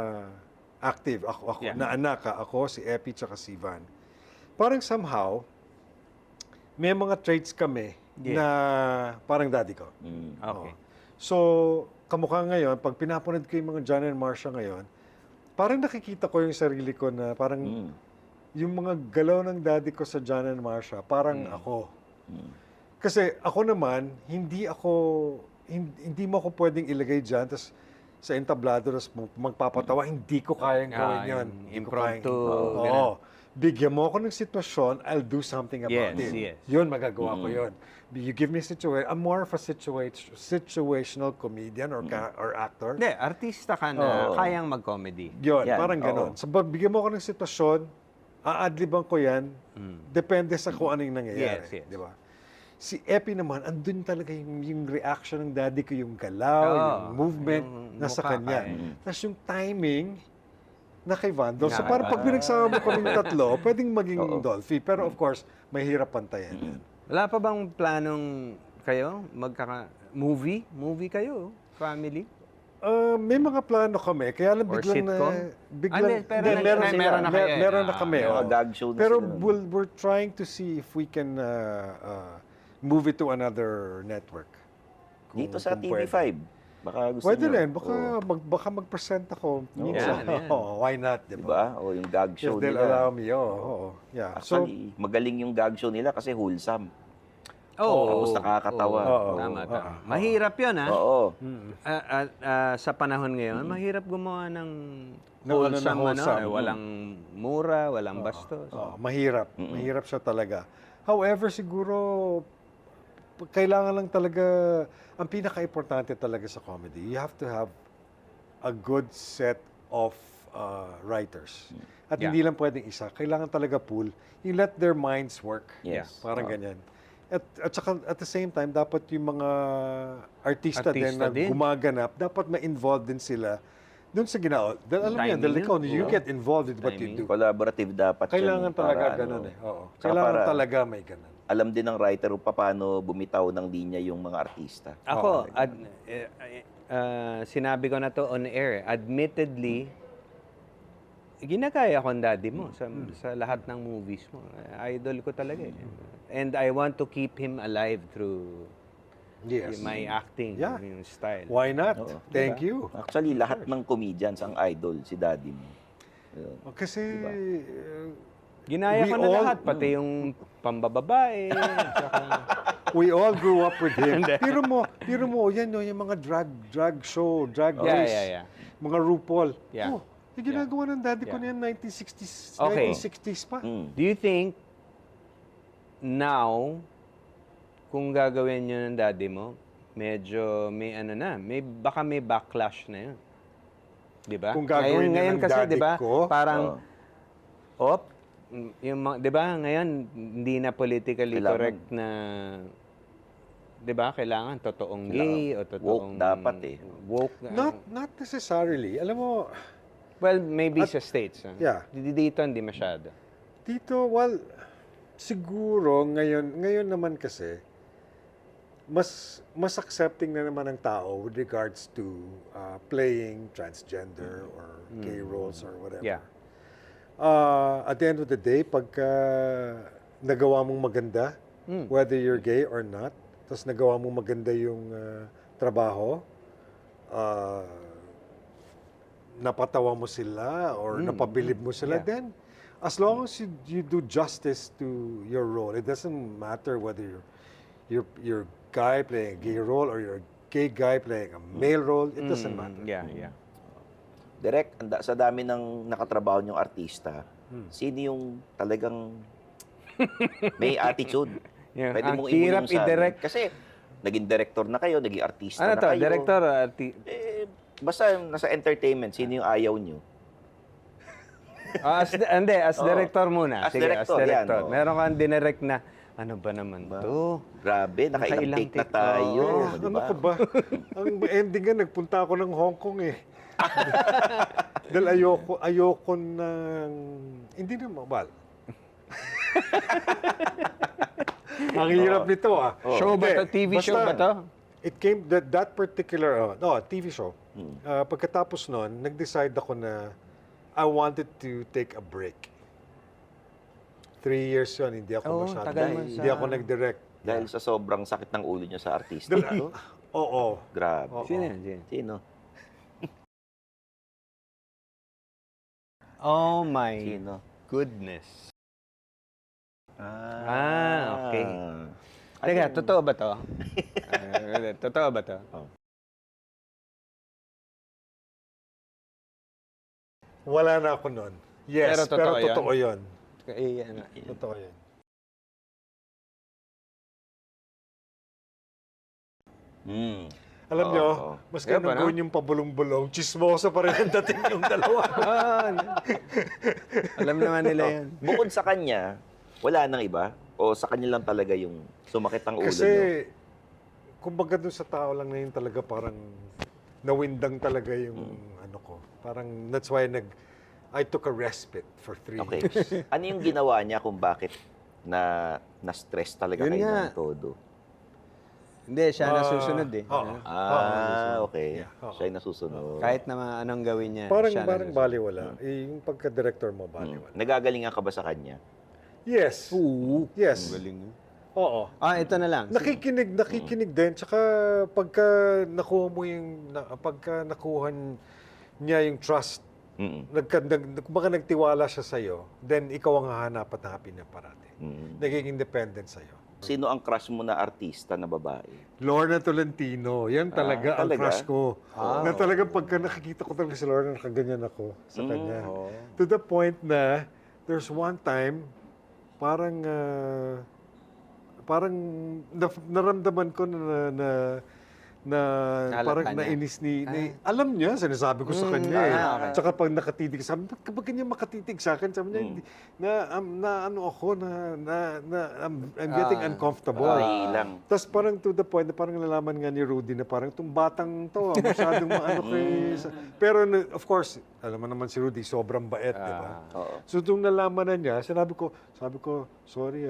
active. Ako Yeah. na anak, ako, si Epi, tsaka si Van. Parang somehow, may mga traits kami na parang daddy ko. Okay. So, kamukha ngayon, pag pinapanood ko yung mga John and Marcia ngayon, parang nakikita ko yung sarili ko na parang yung mga galaw ng daddy ko sa John and Marcia, parang ako. Kasi ako naman, hindi mo ako pwedeng ilagay dyan, tapos sa entablado, tapos magpapatawa, hindi ko kayang gawin yun. Hindi ko impromptu, kayang- Oo. Bigyan mo ako ng sitwasyon, I'll do something about it. Yes. Yun, magagawa ko yun. You give me a situation, I'm more of a situational comedian or actor. Hindi, artista ka na kayang mag-comedy. Yun, Yan, parang ganun. So, bigyan mo ako ng sitwasyon, aadliban ko yan, depende sa kung ano yung nangyayari. Yes. Di ba? Si Epi naman, andun talaga yung reaction ng daddy ko, yung galaw, yung movement, yung nasa mukha kanya. kaya. Tapos yung timing, na kay Vandol. So parang pag pinagsama mo kaming tatlo, pwedeng maging Dolphy. Pero of course, mahirap pantayan yan. Wala pa bang planong kayo? Movie? Movie kayo? Family? May mga plano kami, kaya lang Or biglang sitcom? meron na kayo eh. meron na kami. May mga oo. gag show na Pero sila. we're trying to see if we can move it to another network. Dito sa Kung pwede. TV5. Baka gusto Pwede nyo. rin. Baka mag-present ako. Minsan. Yan. Why not? Diba? O yung gag If show they'll nila. allow me. Yeah. So, Actually, magaling yung gag show nila kasi wholesome. Oo. Tapos nakakatawa. Tama. Mahirap yun, ha? Oo. Sa panahon ngayon, mahirap gumawa ng wholesome. walang mura, walang bastos. mahirap. Mahirap siya talaga. However, siguro, kailangan lang talaga, ang pinaka-importante talaga sa comedy, you have to have a good set of writers. At Yeah. hindi lang pwedeng isa. Kailangan talaga pool. You let their minds work. Yes. Parang ganyan. At saka, at the same time, dapat yung mga artista din na din. gumaganap, dapat ma-involved din sila dun sa ginawa. Alam mo yan, Timing dahil ikaw, yun. you get involved with what you Timing. do. Collaborative dapat yan, Kailangan para talaga ano, ganun eh. Oo. Tsaka Kailangan para talaga may ganun. alam din ng writer kung paano bumitaw ng linya yung mga artista. Ako, sinabi ko na to on air, admittedly, ginagaya ko ang daddy mo sa lahat ng movies mo. Idol ko talaga eh. And I want to keep him alive through Yes. my acting, Yeah. yung style. Why not? Oo. Thank Diba? you. Actually, lahat ng comedians ang idol, si daddy mo. Yun. Kasi, Ginaya We ko na all- lahat, pati yung pambababae. tsaka, we all grew up with him. Pero mo, yan no, yung mga drag show, drag race, yeah. mga RuPaul. Yeah. Oh, yung ginagawa ng daddy ko Yeah. na yan, 1960s, Okay. 1960s pa. Mm. Do you think now, kung gagawin nyo ng daddy mo, medyo may ano na, baka may backlash na yun. Di ba? Kung gagawin niya ngayon ng kasi, daddy di ba, ko, parang, yung mga, di ba, ngayon, hindi na politically Kailangan. correct na, di ba, kailangan totoong gay o totoong... Woke dapat eh. Woke. Not necessarily. Alam mo, Well, maybe sa States. Yeah. Dito, hindi masyado. dito, well, siguro ngayon naman kasi, mas accepting na naman ang tao with regards to playing transgender or gay roles or whatever. Yeah. At the end of the day, pagka nagawa mong maganda, whether you're gay or not, tapos nagawa mong maganda yung trabaho, napatawa mo sila or napabilib mo sila, Yeah. then as long as you do justice to your role, it doesn't matter whether you're guy playing a gay role or you're a gay guy playing a male role, it doesn't matter. Yeah. Direk, sa dami ng nakatrabaho niyong artista, sino yung talagang may attitude? Yeah, Pwede ang mong hirap ibulong sa amin. i-direct. Kasi naging director na kayo, naging artista Ano na to? kayo. Director? Basta nasa entertainment, sino yung ayaw niyo? As director muna. As Sige, director, as director. yan, oo. Meron kang dinirect na, ano ba naman to? Grabe, nakailang Nakailang take na take. tayo. Oo. di Ano ba? ka ba? Ang ending nga, nagpunta ako ng Hong Kong eh. Dahil ayoko ng... Hindi na mabal. Ang hirap nito ah. Show ba Hindi, to? TV show basta, ba to? It came, that particular, TV show. Pagkatapos nun, nag-decide ako na I wanted to take a break. 3 years yun, hindi ako Oo, masyado. tagal mo Hindi sa- ako nag-direct. Dahil sa sobrang sakit ng ulo niya sa artista. Dahil- Oo. Grabe. Oo. Sino yan? Sino? Oh my Sino? goodness. Ah, okay. Ano Teka, yung- totoo ba to? Totoo ba to? Wala na ako nun. Yes, Pero pero totoo totoo yun. Ano? Totoo yun. Hmm. Alam nyo, Oo. mas Kaya kaya pa, nung no? gawin yung pabulong-bulong, chismosa pa rin ang dating yung dalawa. Alam naman nila yan. Bukod sa kanya, wala nang iba? O sa kanya lang talaga yung sumakit ang ulo Kasi, niyo? kumbaga dun sa tao lang na yun talaga parang nawindang talaga yung ano ko. Parang that's why I took a respite for 3 Okay. years. Ano yung ginawa niya kung bakit na-stress talaga Yun kayo nga. ng todo? Hindi, siya nasusunod eh. oo. Okay. Yeah, oo. Siya yung nasusunod. Kahit na anong gawin niya, Parang siya parang nasusunod. baliwala. Yung pagka-director mo, baliwala. Nagagalingan ka ba sa kanya? Yes. Oo. Yes. Ang galing yun. Oo. Ito na lang. Nakikinig din. Tsaka pagka nakuha mo pagka nakuha niya yung trust, Mm-mm. kumbaga nagtiwala siya sa'yo, then ikaw ang hahanap at hanapin niya parati. Mm. Naging independent sa'yo. Sino ang crush mo na artista na babae? Lorna Tolentino, yan talaga ang talaga? crush ko. Na talagang pagka nakikita ko talaga si Lorna, nakaganyan ako sa kanya. To the point na, there's one time, parang naramdaman ko na Halata parang niya. nainis alam niya, sinasabi ko sa kanya eh. okay. Tsaka pag nakatitig, sabi, ba't ka ba ganyan makatitig sa akin? Sabi niya, I'm getting uncomfortable. Lang. Tapos parang to the point na parang nalaman nga ni Rudy na parang itong batang to, masyadong maano kay... Pero of course, alam mo naman si Rudy, sobrang bait, di ba? Oo. So nung nalaman na niya, sabi ko, sorry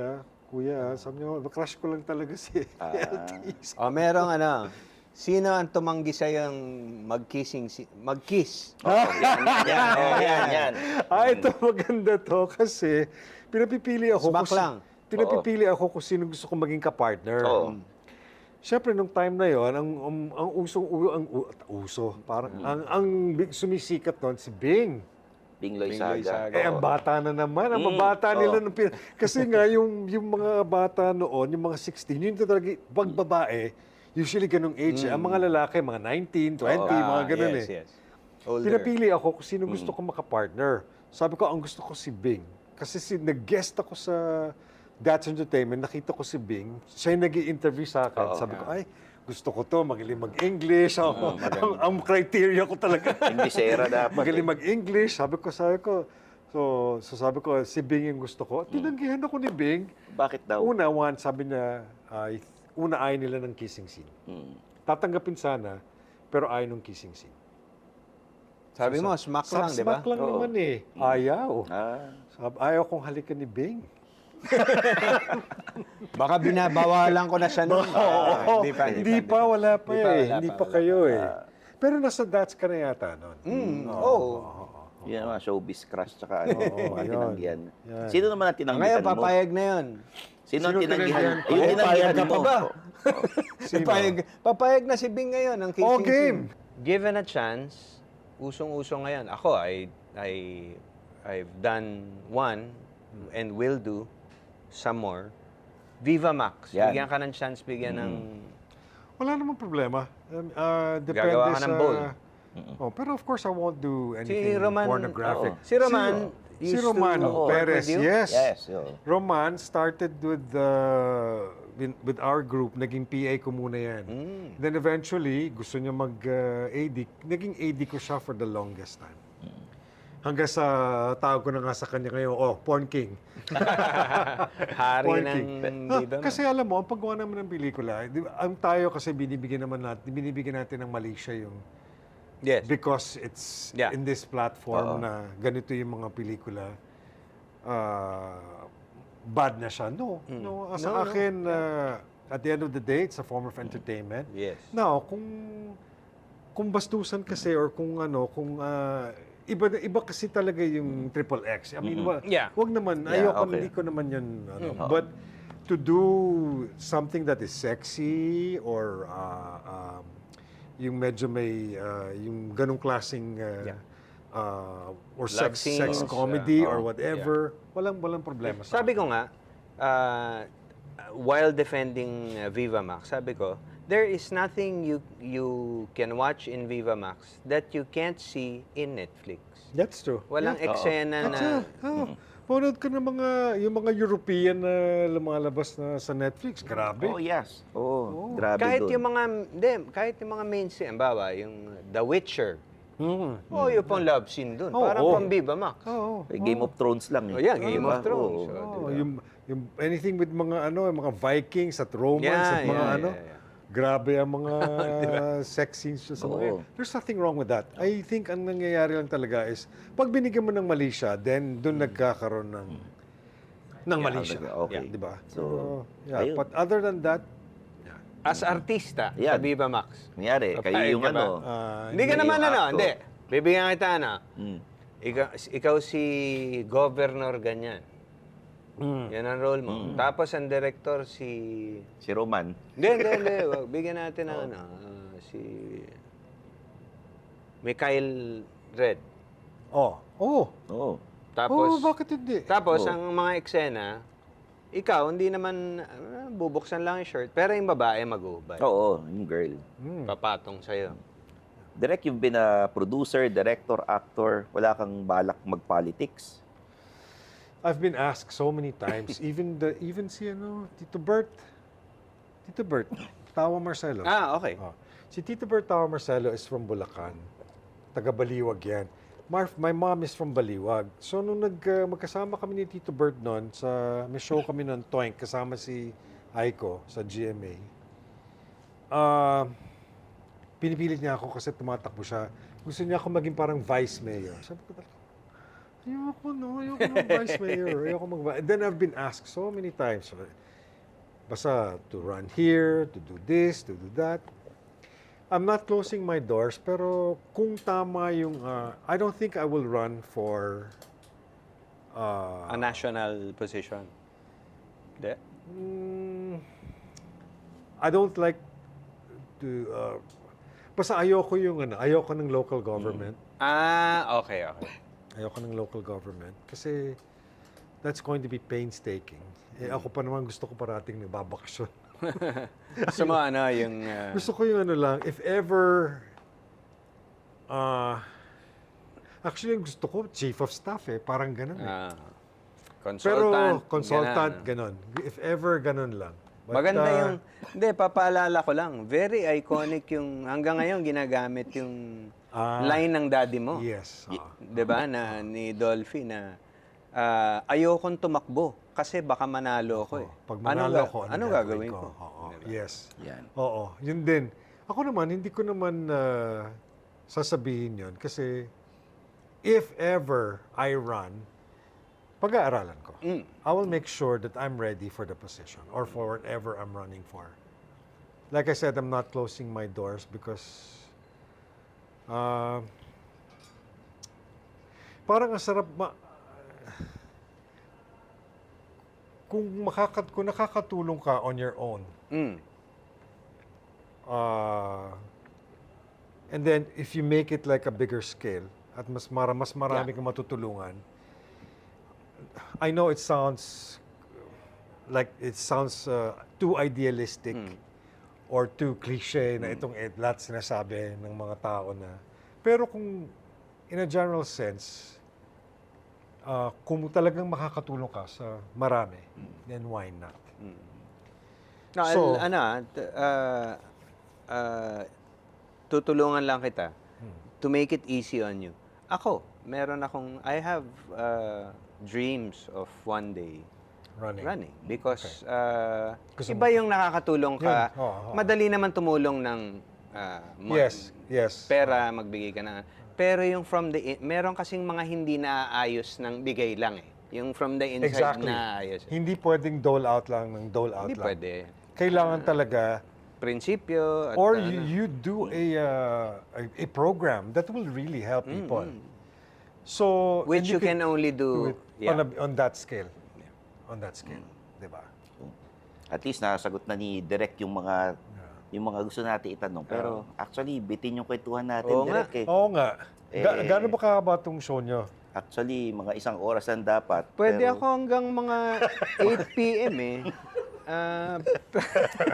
kuya, sabi niya, crush ko lang talaga si LT. Merong sino ang tumanggi sa yung mag-kiss? Yan. Ito maganda to kasi pinapipili ako Smack lang. pinapipili ako kung sino gusto kong maging kapartner. Oo. Siyempre, nung time na yon, ang uso, parang, sumisikat nun, si Bing. Bing Bing Loizaga. Loizaga. Ang bata na naman, ang mabata oo. nila. Kasi nga, yung mga bata noon, yung mga 16, yun talaga, pag babae, usually ganung age. Ang mga lalaki, mga 19, 20, mga ganun yes, eh. yes. Older. Pinapili ako kung sino gusto ko makapartner. Sabi ko, ang gusto ko si Bing. Kasi nag-guest ako sa That's Entertainment, nakita ko si Bing. Siya yung nag-i-interview sa akin. Oo. Sabi ko, ay, gusto ko to, magaling mag-English. Ang criteria ko talaga. Imbisera dapat. Magaling mag-English. Sabi ko, so sabi ko, si Bing yung gusto ko. Tinanggihan ako ni Bing. Bakit daw? Sabi niya, ayaw nila ng kissing scene. Mm. Tatanggapin sana, pero ayaw ng kissing scene. Sabi mo, smack lang, di ba? Smack lang Oo. naman eh. Ayaw. Ayaw kong halikan ni Bing. Baka binabawalan ko na siya noon. Hindi pa, wala pa eh. wala Hindi pa, pa wala kayo eh. Pero nasa That's ka na yata noon. Yan ang mga showbiz crush tsaka ano, mga yun. tinanggihan. Yan. Sino naman ang tinanggihan Ngayon, mo? papayag na yun. Sino ang Sino tinanggihan? tinanggihan? Yung tinanggihan ka mo. pa ba? Sino? Papayag na si Bing ngayon ang kissing Oh, game. scene. Given a chance, usong-uso ngayon. Ako, I've done one and will do some more. Viva Max. Yan. Bigyan ka ng chance, bigyan ng... Wala namang problema. Depende Gagawa ka ng bowl. Pero of course, I won't do anything Si Roman, pornographic. si Roman Si used Roman to work Perez, with you? yes. Yes. yun. Roman started with our group, naging PA ko muna yan. Then eventually, gusto niya mag-AD. Naging AD ko siya for the longest time. Hanggang sa tawag ko na nga sa kanya ngayon, Porn King. Hari Porn ng King. Viva Max. Kasi alam mo, ang paggawa naman ng pelikula, ang tayo kasi binibigyan natin ng Malaysia yung Yes. because it's Yeah. in this platform na ganito yung mga pelikula, bad na siya. No. Sa No, no. akin, at the end of the day, it's a form of entertainment. Yes. Now, kung bastusan kasi or kung iba kasi talaga yung triple X. I mean, Yeah. wag naman. Yeah, Ayoko, okay. hindi ko naman yun. But to do something that is sexy or yung medyo may yung ganong klaseng or Love sex scenes, comedy or whatever, walang problema sa Sabi ko nga, while defending Viva Max, sabi ko, there is nothing you can watch in Viva Max that you can't see in Netflix. That's true. Walang eksena na... Panood ka ng yung mga European na lumalabas na sa Netflix. Grabe. Oh, yes. Grabe Kahit doon. kahit yung mga mainstream, bawa, yung The Witcher. Mm. Yung pang love scene dun. Oo, Parang oo. pang Viva Max. Oo. Game of Thrones lang eh. Oh, yeah, Game Diba? of Thrones. Oo. So, Oh, diba? yung anything with mga mga Vikings at Romans at mga yeah. grabe ang mga sex scenes sa mga Oo. yan. There's nothing wrong with that. I think ang nangyayari lang talaga is pag binigyan mo ng mali siya, then doon nagkakaroon ng mali siya. Okay. Di ba? So, yeah. ayun. But other than that, As artista sa Yan. Viva Max. Nangyari, kayo Papayag yung ka ba? Hindi ka Hindi naman yung actor. Hindi. Bibigyan kita Mm. Ikaw si Governor ganyan. Yan ang role mo. Tapos ang director si... Si Roman. Hindi. Wag. Bigyan natin ng si... Mikhail Red. oh. Oo. Tapos, Bakit hindi? tapos Oo. ang mga eksena, ikaw, hindi naman bubuksan lang yung shirt, pero yung babae mag-ubay. Oo, yung girl. Papatong sa'yo. Direct, you've been a producer, director, actor. Wala kang balak mag-politics. I've been asked so many times, even si Tito Bert, Tawa Marcelo. Okay. Si Tito Bert Tawa Marcelo is from Bulacan. Taga Baliwag yan. My mom is from Baliwag. So nung magkasama kami ni Tito Bert noon, may show kami noon, Toink, kasama si Aiko sa GMA. Pinipilit niya ako kasi tumatakbo siya. Gusto niya ako maging parang vice mayor. Sabi ko talaga, ayoko ng vice mayor. And then I've been asked so many times, basta to run here, to do this, to do that. I'm not closing my doors, pero kung tama yung, I don't think I will run for, A national position. Hindi? I don't like basta ayoko ayoko ng local government. Okay. Ayoko ng local government kasi that's going to be painstaking. Ako pa naman gusto ko parating nagbabakasyon. Gusto mo yung... Gusto ko yung lang, if ever, actually yung gusto ko, chief of staff parang ganun consultant. Pero consultant, ganun. ganun. If ever, ganun lang. But, Maganda yung... Hindi, papaalala ko lang. Very iconic yung... Hanggang ngayon, ginagamit yung line ng daddy mo. Yes. 'Di ba na ni Dolphy na ayokong tumakbo kasi baka manalo ako Pag manalo ako, anong gagawin ko? Oo. Diba? Yes. Yan. Oo, yun din. Ako naman, hindi ko naman sasabihin yun kasi if ever I run, pag-aaralan ko. I will make sure that I'm ready for the position or for whatever I'm running for. Like I said, I'm not closing my doors because parang ang sarap kung nakakatulong ka on your own. And then if you make it like a bigger scale at mas marami kang matutulungan. I know it sounds too idealistic or too cliche na itong lahat sinasabi ng mga tao na. Pero kung in a general sense, kung talagang makakatulong ka sa marami, then why not? No, So- tutulungan lang kita to make it easy on you. I have dreams of one day running because Gusto iba yung nakakatulong ka. Yun. Oo. Madali naman tumulong ng Yes. pera, magbigay ka na. Pero yung meron kasing mga hindi naaayos ng bigay lang Yung from the inside Exactly. naaayos. Hindi pwedeng dole out lang ng dole out Hindi lang. pwede. Kailangan talaga Prinsipyo. At, or you do a program that will really help people. So which and you can only do. on that scale. On that scale, 'di ba? At least nasagot na ni Direk yung mga gusto natin itanong. Pero actually, bitin yung kwentuhan natin, Oo nga. Direk Oo nga. Gaano ba kahaba tong show nyo? Actually, mga 1 oras ang dapat. Pwede pero ako hanggang mga 8 p.m.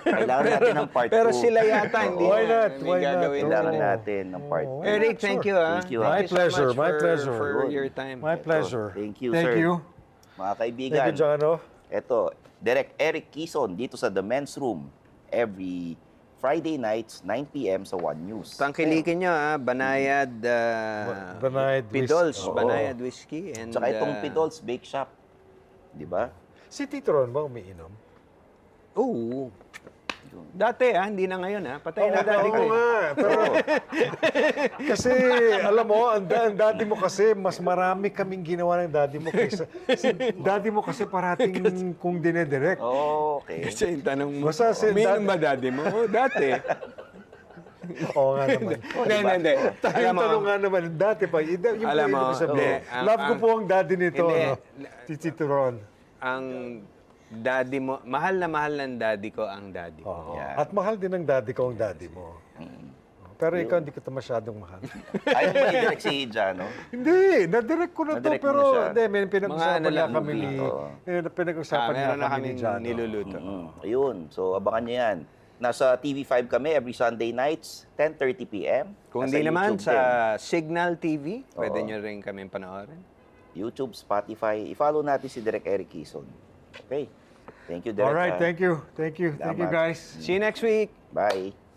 Kailangan natin ng part 2. Pero sila yata hindi Why na. not? May Why not? gagawin Kailangan sila. natin ng part 2. Oo. Eric, thank you. Thank you. My Thank you so pleasure, much my pleasure. for Good. your time. My pleasure. Thank you, Thank sir. you. Mga kaibigan, Thank you, Jano. ito, Direk Eric Quezon dito sa The Men's Room every Friday nights, 9 p.m. sa One News. Tangkilikin nyo, Banayad, Banayad Pidols, Whiskey. Oo. Banayad Whiskey. And, Tsaka itong Pidols Bake Shop. Di ba? Si Tito Ron ba umiinom? Oo. Dati, hindi na ngayon, Patay na dati ko. Oo nga. Pero, kasi, alam mo, ang daddy mo kasi, mas marami kaming ginawa ng daddy mo kaysa, si daddy mo kasi parating kung dinedirect. Oh, okay. Kasi yung tanong mo, Basta si umiinom ba daddy mo? Dati. Oo nga naman. Hindi. Alam Yung mo, tanong nga naman, dati pa, yung Alam pwede mo, ko sabihin. hindi, Love ko po ang daddy nito, Hindi. no? Si Tito Ron. ang daddy mo, mahal na mahal ng daddy ko ang daddy ko. Oo. Yeah. At mahal din ng daddy ko ang daddy mo. Pero ikaw, hindi ko ito masyadong mahal. Ayaw ba i-direct si Jano? Hindi, nadirect ko na to, Nadirect mo pero na siya. hindi, may pinag-usapan Mga ano niya lang, kami ni, oo. pinag-usapan niya Meron na kami ni kami Jano. niluluto. Ayun. So, abangan niyo yan. Nasa TV5 kami every Sunday nights, 10:30 p.m. Kung Nasa hindi naman YouTube sa din. Signal TV, pwede Oo. nyo rin kami panoorin. YouTube, Spotify. I-follow natin si Direk Eric Quezon. Okay. Thank you, Direk. Alright, ha? thank you. Thank you. Thank you, Salamat. guys. See you next week! Bye.